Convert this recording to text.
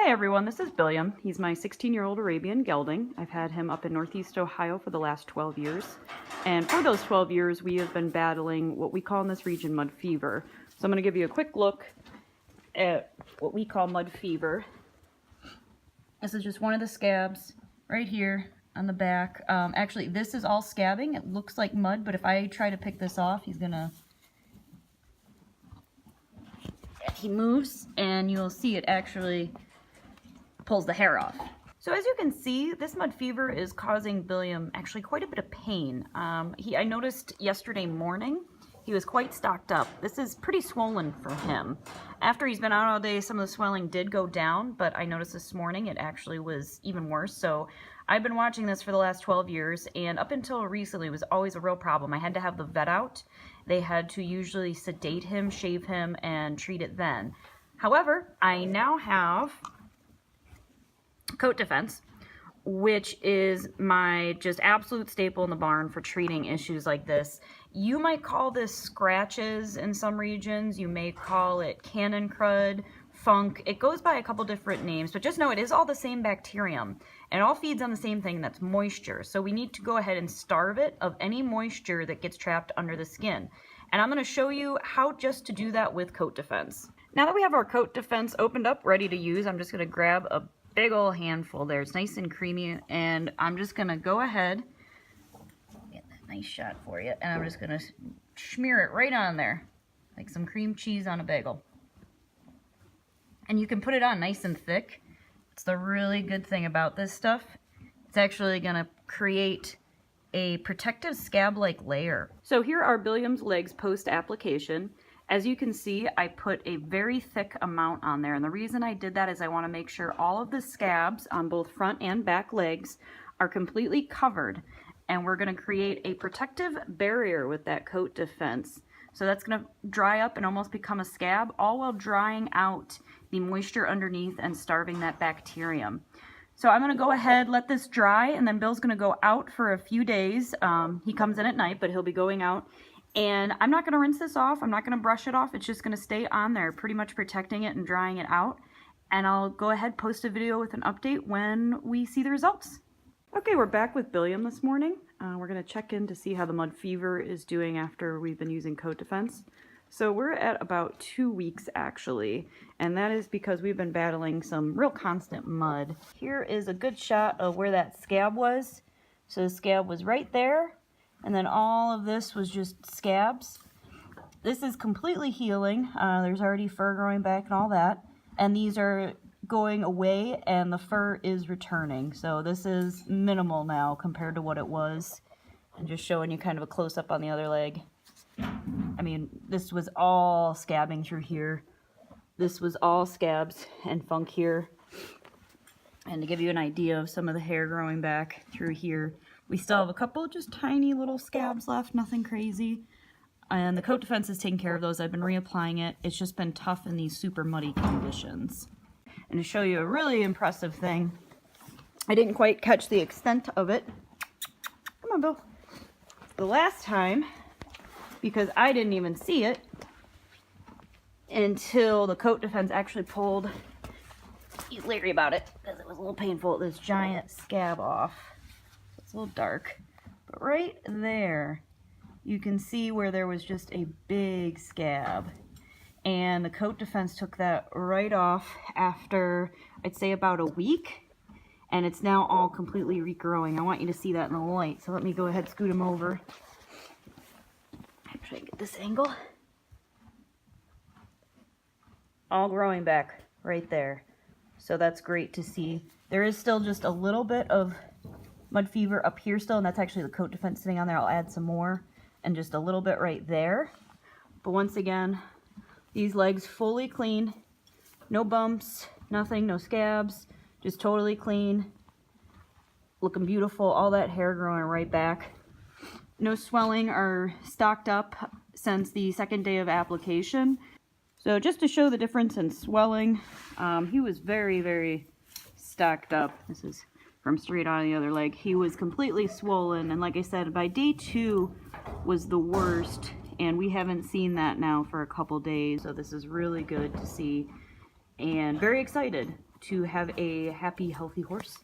Hi everyone, this is Billiam. He's my 16-year-old Arabian gelding. I've had him up in Northeast Ohio for the last 12 years. And for those 12 years, we have been battling what we call in this region mud fever. So I'm going to give you a quick look at what we call mud fever. This is just one of the scabs right here on the back. Actually, this is all scabbing. It looks like mud, but if I try to pick this off, he moves and you'll see it actually pulls the hair off. So as you can see, this mud fever is causing Billiam actually quite a bit of pain. I noticed yesterday morning he was quite stocked up. This is pretty swollen for him. After he's been out all day, some of the swelling did go down, but I noticed this morning it actually was even worse. So I've been watching this for the last 12 years, and up until recently it was always a real problem. I had to have the vet out. They had to usually sedate him, shave him, and treat it then. However, I now have Coat Defense, which is my just absolute staple in the barn for treating issues like this. You might call this scratches in some regions. You may call it cannon crud, funk. It goes by a couple different names, but just know it is all the same bacterium. And it all feeds on the same thing, that's moisture. So we need to go ahead and starve it of any moisture that gets trapped under the skin. And I'm going to show you how just to do that with Coat Defense. Now that we have our Coat Defense opened up, ready to use, I'm just going to grab a big old handful there. It's nice and creamy, and I'm just going to go ahead, get that nice shot for you, and I'm just going to smear it right on there, like some cream cheese on a bagel. And you can put it on nice and thick. It's the really good thing about this stuff. It's actually going to create a protective scab-like layer. So here are Billiam's legs post-application. As you can see, I put a very thick amount on there, and the reason I did that is I want to make sure all of the scabs on both front and back legs are completely covered, and we're going to create a protective barrier with that Coat Defense. So that's going to dry up and almost become a scab, all while drying out the moisture underneath and starving that bacterium. So I'm going to go ahead, let this dry, and then Bill's going to go out for a few days. He comes in at night, but he'll be going out. And I'm not going to rinse this off. I'm not going to brush it off. It's just going to stay on there, pretty much protecting it and drying it out. And I'll go ahead, post a video with an update when we see the results. Okay, we're back with Billiam this morning. We're going to check in to see how the mud fever is doing after we've been using Coat Defense. So we're at about 2 weeks actually, and that is because we've been battling some real constant mud. Here is a good shot of where that scab was. So the scab was right there. And then all of this was just scabs. This is completely healing. There's already fur growing back and all that. And these are going away and the fur is returning. So this is minimal now compared to what it was. And just showing you kind of a close-up on the other leg. I mean, this was all scabbing through here. This was all scabs and funk here. And to give you an idea of some of the hair growing back through here, we still have a couple just tiny little scabs left, nothing crazy. And the Coat Defense is taking care of those. I've been reapplying it. It's just been tough in these super muddy conditions. And to show you a really impressive thing, I didn't quite catch the extent of it. Come on, Bill. The last time, because I didn't even see it until the Coat Defense actually pulled, he's leery about it, because it was a little painful, this giant scab off. It's a little dark, but right there you can see where there was just a big scab, and the Coat Defense took that right off after I'd say about a week, and it's now all completely regrowing. I want you to see that in the light, so let me go ahead, scoot him over. Try to get this angle. All growing back right there, so that's great to see. There is still just a little bit of mud fever up here still, and that's actually the Coat Defense sitting on there. I'll add some more, and just a little bit right there. But once again, these legs fully clean, no bumps, nothing, no scabs, just totally clean, looking beautiful. All that hair growing right back, no swelling or stocked up since the second day of application. So just to show the difference in swelling, he was very stocked up. This is from straight on the other leg. He was completely swollen, and like I said, by day 2 was the worst, and we haven't seen that now for a couple days, so this is really good to see and very excited to have a happy, healthy horse.